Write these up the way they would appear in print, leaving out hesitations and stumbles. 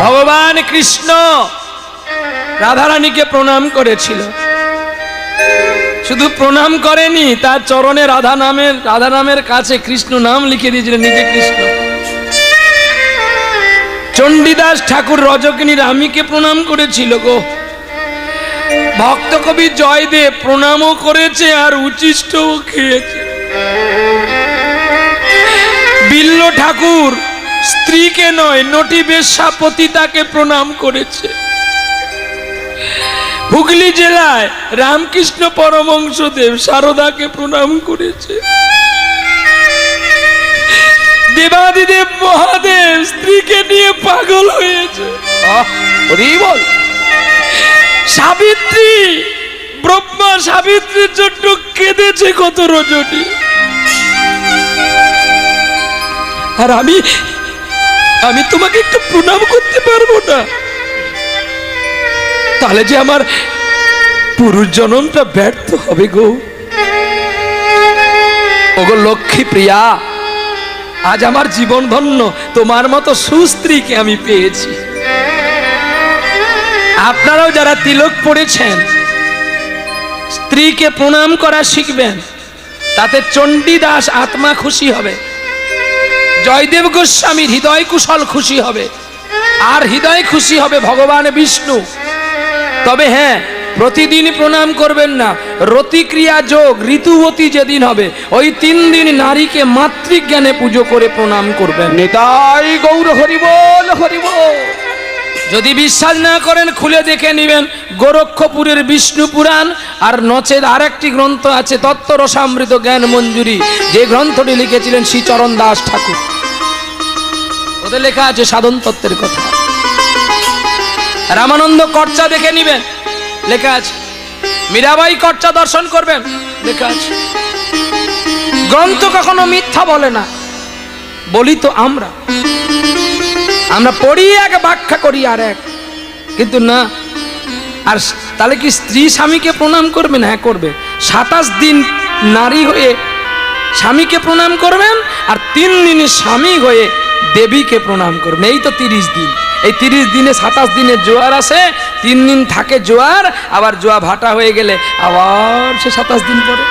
ভগবান কৃষ্ণ রাধারানীকে প্রণাম করেছিল। শুধু প্রণাম করেনি, তার চরণে রাধা নামের কাছে কৃষ্ণ নাম লিখে দিয়েছিলেন, নিজে কৃষ্ণ। চণ্ডীদাস ঠাকুর রজকিনী রামীকে প্রণাম করেছিল গো। ভক্ত কবি জয়দেব প্রণামও করেছে আর উচিষ্টও খেয়েছে। বিল্ল ঠাকুর স্ত্রীকে নয়, নটি বেশ্যা পতিতাকে প্রণাম করেছে। হুগলি জেলায় রামকৃষ্ণ পরমহংসদেব সারদাকে প্রণাম করেছে। দেবাদিদেব মহাদেব স্ত্রীকে নিয়ে পাগল হয়েছে। বল সাবিত্রী, ব্রহ্মা সাবিত্রীর জন্য কেঁদেছে কত রজনী। আর আমি তোমাকে একটু প্রণাম করতে পারবো না? তাহলে যে আমার পুরুষ জন্মটা ব্যর্থ হবে গো। ওগো লক্ষ্মী প্রিয়া, আজ আমার জীবন ধন্য, তোমার মতো সুস্ত্রীকে আমি পেয়েছি। আপনারাও যারা তিলক পড়েছেন স্ত্রীকে প্রণাম করা শিখবেন, তাতে চণ্ডীদাস আত্মা খুশি হবে, জয়দেব গোস্বামীর হৃদয় কুশল খুশি হবে, আর হৃদয় খুশি হবে ভগবান বিষ্ণু। তবে হ্যাঁ, প্রতিদিন প্রণাম করবেন না। রতিক্রিয়া যোগ ঋতুবতী যেদিন হবে ওই 3 দিন নারীকে মাতৃজ্ঞানে পুজো করে প্রণাম করবেন। নিতাই গৌর হরিবল হরিবল। যদি বিশ্বাস না করেন খুলে দেখে নেবেন গোরক্ষপুরের বিষ্ণু পুরাণ, আর নচেত আরেকটি গ্রন্থ আছে তত্ত্ব রসামৃত জ্ঞান মঞ্জুরি, যে গ্রন্থটি লিখেছিলেন শ্রীচরণ দাস ঠাকুর। ওদের লেখা আছে সাধন তত্ত্বের কথা। রামানন্দ কর্চা দেখে নিবেন, লেখা আছে। মীরাবাই কর্চা দর্শন করবেন, লেখা আছে। গ্রন্থ কখনো মিথ্যা বলে না। বলি তো আমরা পড়ি এক, ব্যাখ্যা করি আর এক, কিন্তু না। আর তাহলে কি স্ত্রী স্বামীকে প্রণাম করবে? না, হ্যাঁ করবে। 27 দিন নারী হয়ে স্বামীকে প্রণাম করবেন, আর 3 দিন স্বামী হয়ে দেবীকে প্রণাম করবেন। এই তো 30 দিন। এই 30 দিনে 27 দিনে জোয়ার আসে, 3 দিন থাকে জোয়ার, আবার জোয়া ভাটা হয়ে গেলে আবার সে 27 দিন পরে।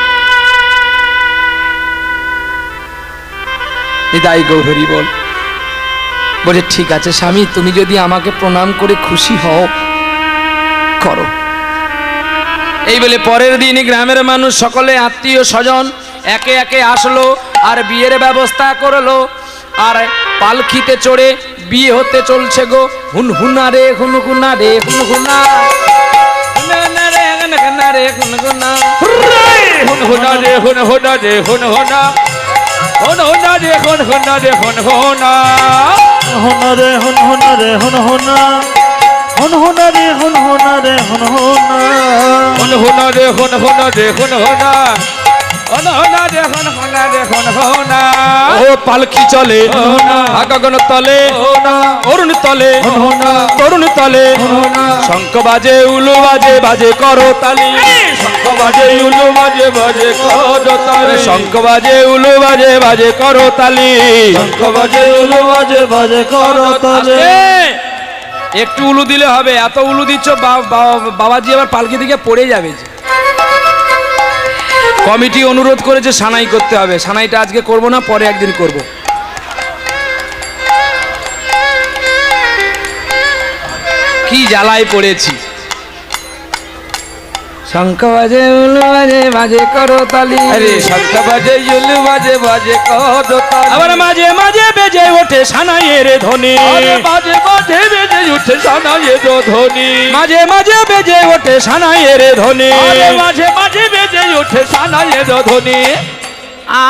হৃদয় গৌরী বলে ঠিক আছে স্বামী, তুমি যদি আমাকে প্রণাম করে খুশি হও করো। এই বলে পরের দিন গ্রামের মানুষ সকলে আত্মীয় স্বজন একে একে আসলো আর বিয়ের ব্যবস্থা করলো। আর পালকিতে চড়ে বিয়ে হতে চলছে গো। হুনহুনা রে হুনহুনা রে হুনহুনা, হুনহুনা রে হুনহুনা রে হুনহুনা, হুনহুনা রে হুনহুনা রে হুনহুনা, হুনহুনা রে হুনহুনা রে হুনহুনা, হুনহুনা রে হুনহুনা রে হুনহুনা, হুনহুনা রে হুনহুনা রে হুনহুনা, হুনহুনা রে হুনহুনা রে হুনহুনা, হুনহুনা রে হুনহুনা রে হুনহুনা। ও পালকি চলে গগন তলে, অরুণ তলে, তরুণ তলে, শঙ্খ বাজে উলু বাজে, বাজে করো তালি। শঙ্খ বাজে উলু বাজে, বাজে করো তালি। শঙ্খ বাজে উলু বাজে, বাজে করো তালি। শঙ্খ বাজে উলু বাজে, বাজে করো তালি। একটু উলু দিলে হবে, এত উলু দিচ্ছ বাবাজি আবার পালকি দিকে পড়ে যাবে। কমিটি অনুরোধ করেছে সানাই করতে হবে। সানাইটা আজকে করব না, পরে একদিন করব। কি জ্বালায় পড়েছি। শঙ্খ বাজে উলু বাজে, বাজে করো তালি। আরে শঙ্খ বাজে উলু বাজে, বাজে করো তালি। আবার মাঝে মাঝে বেজে ওঠে সানাইয়ের ধ্বনি। মাঝে মাঝে বেজে উঠে সানাইয়ের ধ্বনি। মাঝে মাঝে বেজে ওঠে সানাইয়ের ধ্বনি। মাঝে মাঝে বেজে ওঠে সানাইয়ের ধ্বনি। আ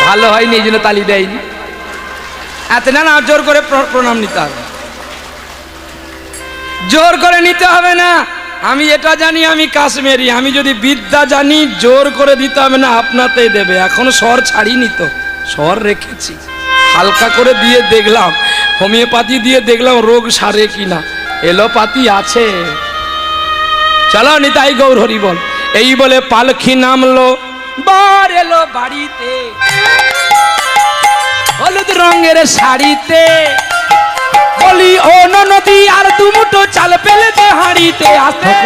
ভালো হয়নি, এই জন্য তালি দেয়নি। এত না না, জোর করে প্রণাম নিতে হবে, জোর করে নিতে হবে না। আমি এটা জানি, আমি কাশ্মীরি, আমি যদি বিদ্যা জানি জোর করে দিতে হবে না, আপনাতেই দেবে। এখন স্বর ছাড়িনি তো, স্বর রেখেছি, হালকা করে দিয়ে দেখলাম, হোমিওপ্যাথি দিয়ে দেখলাম রোগ সারে কিনা, এলোপ্যাথি আছে। চলো নিতাই গৌর হরি বল। এই বলে পালকি নামলো, বার এলো বাড়িতে, হলুদ রঙের শাড়িতে, বলি ও নদী আর দুমুটো চাল পেলে যে হাড়িতে। আসে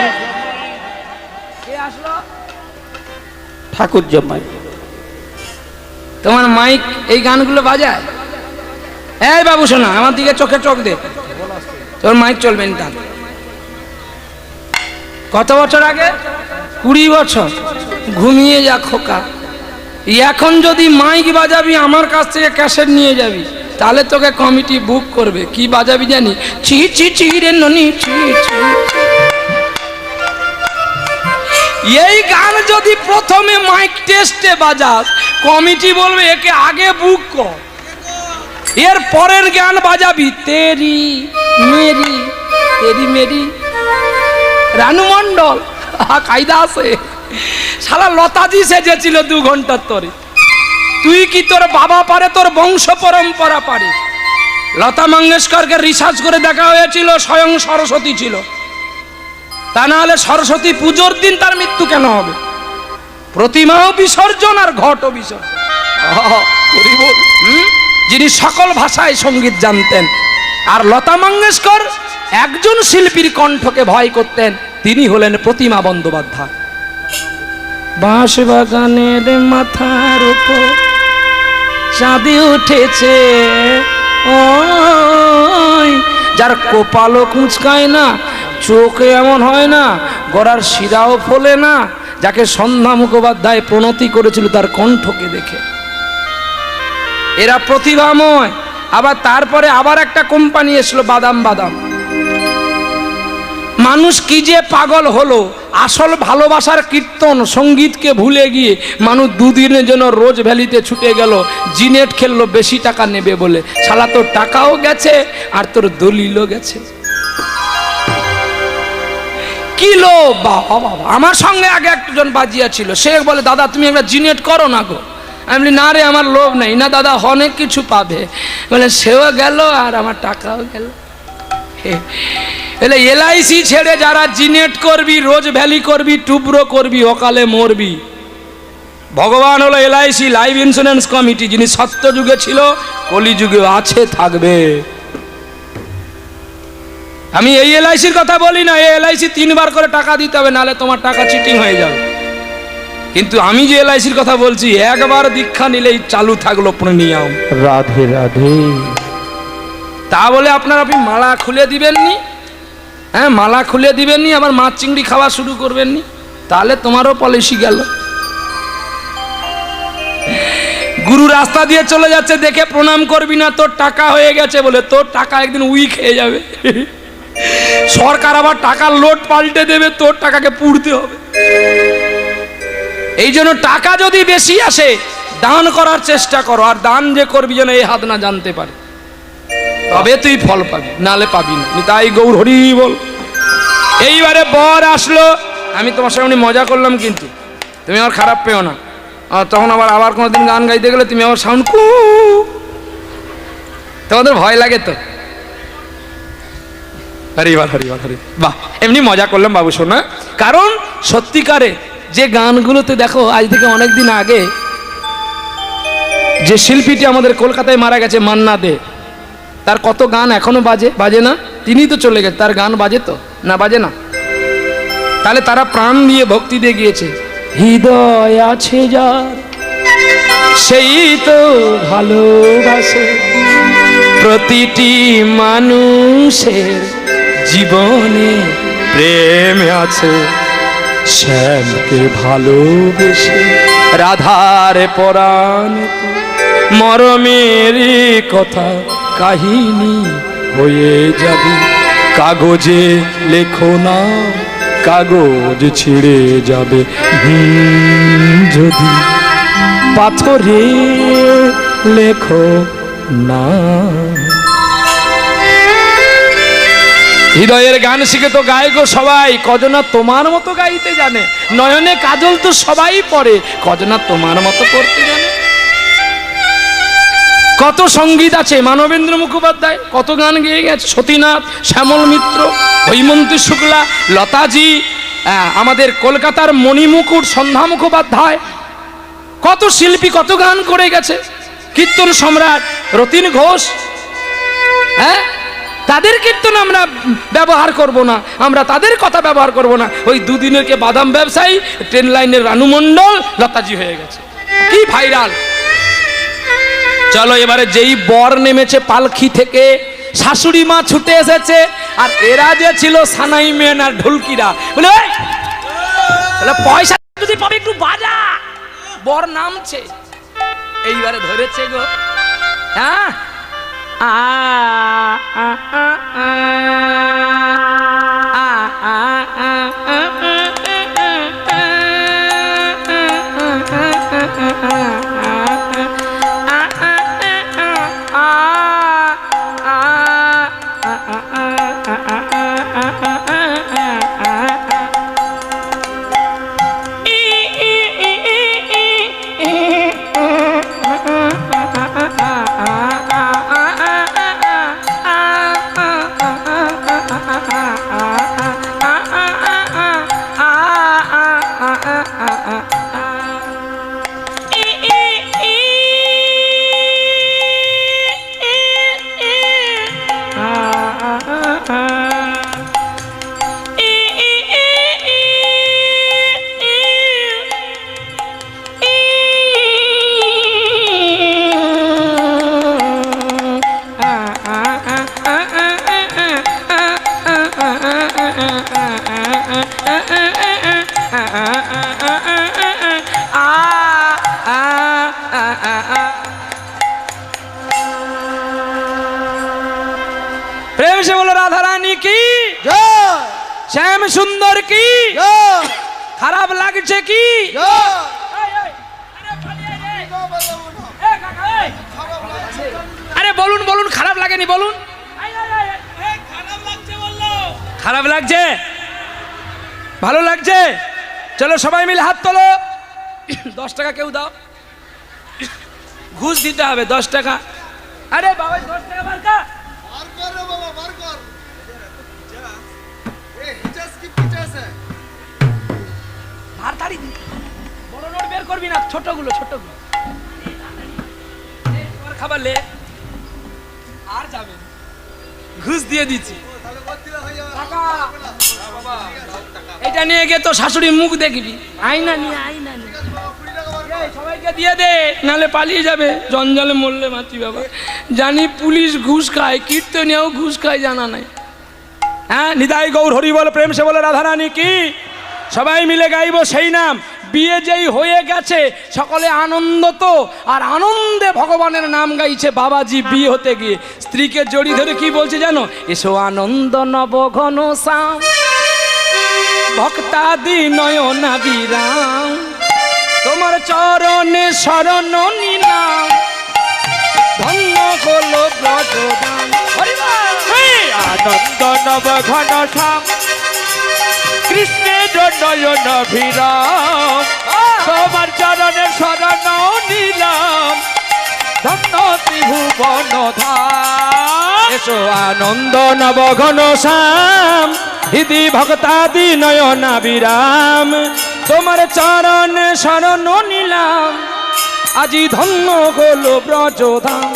কে আসলো? ঠাকুর জামাই। তোমার মাইক এই গানগুলো বাজায়? এই বাবু শোনা, আমার দিকে চোখে চোখ দে, তোর মাইক চলবে না। কত বছর আগে? 20 বছর। ঘুমিয়ে যা খোকা, এখন যদি মাইক বাজাবি আমার কাছ থেকে ক্যাসেট নিয়ে যাবি, তাহলে তোকে কমিটি বুক করবে। কি বাজাবি জানি? ছি ছি ছি রে ননি ছি ছি। এই গান যদি প্রথমে মাইক টেস্টে বাজাস, কমিটি বলবে একে আগে বুক কর। এর পরের গান বাজাবি তেরি মেরি, তেরি মেরি, রানু মন্ডল, কায়দা আছে। শালা লতাজি সেজেছিল 2 ঘন্টার তরে। তুই কি তোর বাবা পারে, তোর বংশ পরম্পরা পারে? লতা মঙ্গেশকরকে রিসার্চ করে দেখা হয়েছিল স্বয়ং সরস্বতী ছিল, তা না হলে সরস্বতী পুজোর দিন তার মৃত্যু কেন হবে? প্রতিমাও বিসর্জন আর ঘটও বিসর্জন। যিনি সকল ভাষায় সঙ্গীত জানতেন, আর লতা মঙ্গেশকর একজন শিল্পীর কণ্ঠকে ভয় করতেন, তিনি হলেন প্রতিমা বন্দ্যোপাধ্যায়। বাঁশ বাগানের মাথার উপর চাঁদি উঠেছে, ওই যার কপালও কুঁচকায় না, চোখে এমন হয় না, গড়ার শিরাও ফোলে না, যাকে সন্ধ্যা মুখোপাধ্যায় প্রণতি করেছিল তার কণ্ঠকে দেখে। এরা প্রতিভাময়। আবার তারপরে আবার একটা কোম্পানি এসলো, বাদাম বাদাম। মানুষ কি যে পাগল হলো, আসল ভালোবাসার কীর্তন সঙ্গীতকে ভুলে গিয়ে মানুষ 2 দিনের জন্য রোজ ভ্যালিতে ছুটে গেল, জিনেট খেললো বেশি টাকা নেবে বলে। শালা তোর টাকাও গেছে আর তোর দলিলও গেছে। কি লো বাবা বাবা। আমার সঙ্গে আগে একজন বাজিয়া ছিল, সে বলে দাদা তুমি একটা জিনেট করো না গো। আমি বলি না রে, আমার লোভ নেই। না দাদা অনেক কিছু পাবে। বলে সেও গেল আর আমার টাকাও গেল। এলে এলআইসি ছেড়ে যারা জিনেট করবি, রোজ ভ্যালি করবি, টুবরো করবি, অকালে মরবি। ভগবান হলো এলআইসি লাইফ ইন্স্যুরেন্স কমিটি, যিনি সত্য যুগে ছিল, কলিযুগে আছে, থাকবে। আমি এই এলআইসির কথা বলি না, এই এলআইসি 3 বার করে টাকা দিতে হবে, নাহলে তোমার টাকা চিটিং হয়ে যাবে। কিন্তু আমি যে এলআইসির কথা বলছি, একবার দীক্ষা নিলেই চালু থাকলো প্রিমিয়াম। রাধে রাধে। তা বলে আপনার আপনি মালা খুলে দিবেননি? হ্যাঁ, মালা খুলে দিবেননি, আবার মাছ চিংড়ি খাওয়া শুরু করবেননি, তাহলে তোমারও পলিসি গেল। গুরু রাস্তা দিয়ে চলে যাচ্ছে, দেখে প্রণাম করবি না, তোর টাকা হয়ে গেছে বলে। তোর টাকা একদিন উই খেয়ে যাবে। সরকার আবার টাকার লোড পাল্টে দেবে, তোর টাকাকে পুড়তে হবে। এই জন্য টাকা যদি বেশি আসে দান করার চেষ্টা করো, আর দান যে করবি যেন এই হাত না জানতে পারে, তবে তুই ফল পাবি, নালে পাবি না। তাই গৌর হরি বল। এইবারে বর আসলো, আমি তোমার সামনে মজা করলাম, কিন্তু তুমি আমার খারাপ পেও না। আর তখন আবার কোনোদিন গান গাইতে গেলে তুমি আমার সাউন্ড কু, তোমাদের ভয় লাগে তো। হরিবার হরিবার হরি, বাহ, এমনি মজা করলাম বাবু শোনা। কারণ সত্যিকারে যে গানগুলোতে দেখো, আজ থেকে অনেক দিন আগে যে শিল্পীটি আমাদের কলকাতায় মারা গেছে, মান্না দে, তার কত গান এখনো বাজে না? তিনি তো চলে গেছে, তার গান বাজে তো না? বাজে না? তাহলে তারা প্রাণ দিয়ে ভক্তি দিয়ে গিয়েছে। হৃদয় আছে যার সেই তো ভালোবাসে, প্রতিটি মানুষের জীবনে প্রেম আছে। শ্যামকে ভালোবেসে রাধার পরাণ, মরমের কথা কাহিনী হয়ে যাবে। কাগজে লেখো না, কাগজ ছিঁড়ে যাবে। যদি পাথরে লেখো না। হৃদয়ের গান শিখে তো গায় গো সবাই, কজনা তোমার মতো গাইতে জানে। নয়নে কাজল তো সবাই পড়ে, কজনা তোমার মতো পড়তে জানে। কত সঙ্গীত আছে, মানবেন্দ্র মুখোপাধ্যায় কত গান গেয়ে গেছে, সতীনাথ, শ্যামল মিত্র, হৈমন্তী শুক্লা, লতাজি, আমাদের কলকাতার মণিমুকুট সন্ধ্যা মুখোপাধ্যায়, কত শিল্পী কত গান করে গেছে। কীর্তন সম্রাট রতিন ঘোষ, হ্যাঁ, তাদের কীর্তন আমরা ব্যবহার করব না, আমরা তাদের কথা ব্যবহার করব না। ওই দুদিনের কে বাদাম ব্যবসায়ী, ট্রেন লাইনের রানু মণ্ডল, লতাজি হয়ে গেছে, কি ভাইরাল। চলো এবারে যেই বর নেমেছে পালকি থেকে, শাশুড়ি মা ছুটে এসেছে, আর এরা যে ছিল সানাই মেন আর ঢোলকিরা, বলে পয়সা যদি পাবে একটু বাজা। বর নামছে, এইবারে ধরেছে গো, হ্যাঁ, প্রেম সে বলো রাধা রানী কি, শ্যাম সুন্দর কি, খারাপ লাগছে কি? আরে বলুন বলুন, খারাপ লাগেনি বলুন। খারাপ লাগছে, ভালো লাগছে? চলো সবাই মিলে হাত তোলো। 10 টাকা কেউ দাও, ঘুষ দিতে হবে 10 টাকা। আরে বাবা 10 টাকা বার কর। বড় নোট বের করবি না, ছোটগুলো ছোটগুলো। খাবার লে আর যাবে, ঘুষ দিয়ে দিচ্ছি। এটা নিয়ে গিয়ে তো শাশুড়ি মুখ দেখবি, আয়না নিয়ে আয়না নিয়ে সবাইকে দিয়ে দে, নালে পালিয়ে যাবে। জঞ্জালে মরলে মাছি বাবা। জানি পুলিশ ঘুষ খায়, কীর্তনেও ঘুষ খায়, জানা নাই। হ্যাঁ, নিতাই গৌর হরি বল, প্রেম সে বলে রাধা রানী কি। সবাই মিলে গাইব সেই নাম। বিয়ে যেই হয়ে গেছে সকলে আনন্দ তো, আর আনন্দে ভগবানের নাম গাইছে বাবাজি বিয়ে হতে গিয়ে। স্ত্রীকে জড়ি ধরে কি বলছে জানো? এসো আনন্দ নব ঘন শ্যাম, ভক্তাদি নয়না বিরাম, তোমার চরণে শরণ নিলাম, ধন্য হলো ব্রজধাম। আনন্দ নব ঘন শ্যাম, কৃষ্ণের নয়ন ভিরাম, তোমার চরণে শরণ নিলাম, ধন্য ত্রিভুবন ধাম। এসো আনন্দ নব ঘন শ্যাম, হৃদি ভক্তাদি নয়না বিরাম, তোমার চরণ শরণ নিলাম, আজি ধন্য হলো ব্রজধাম।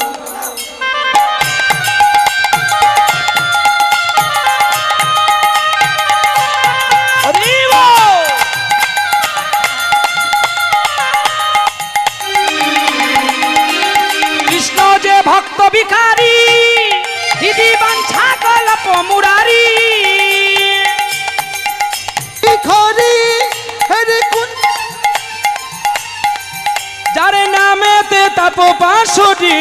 কৃষ্ণ যে ভক্ত ভিখারি, হৃদি বাঞ্ছা কল্প মুরারি, যার নামেতে তাপ পাশুটি,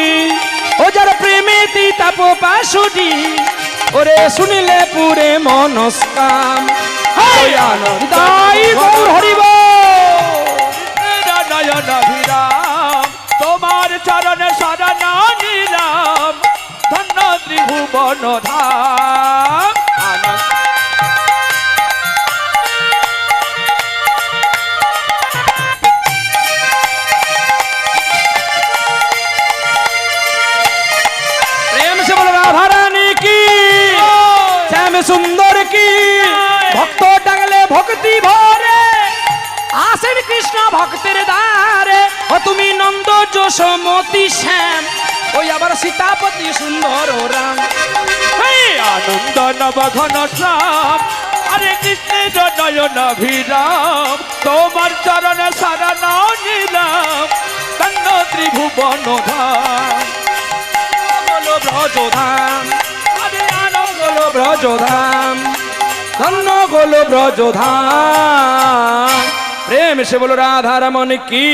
ও যার প্রেমেতে তাপ পাশুটি, ওরে শুনিলে পুরে মনস্কাম। আনন্দাই গৌর হরিব, নয়ন ভিরাম, তোমার চরণে শরণ নিলাম, ধন্য ত্রিভুবন ধাম। প্রেম সে বলো রাধা রানী কি, শ্যাম সুন্দর কি, ভক্ত ডাকলে ভক্তি ভরে, আসেন কৃষ্ণ ভক্তের দ্বারে। ও তুমি নন্দ যশোমতি শ্যাম, ওই আবার সীতাপতি সুন্দর রাম। আনন্দ নব ঘন শ্যাম, হরে কৃষ্ণের নয়ন ভিরাম, তোমার চরণে শরণ নিলাম, ধন্য ত্রিভুবন ধাম। বলো ব্রজধাম, আরে আনন্দ হলো ব্রজধাম, ধন্য হলো ব্রজধাম। প্রেম সে বলো রাধা রমন কি।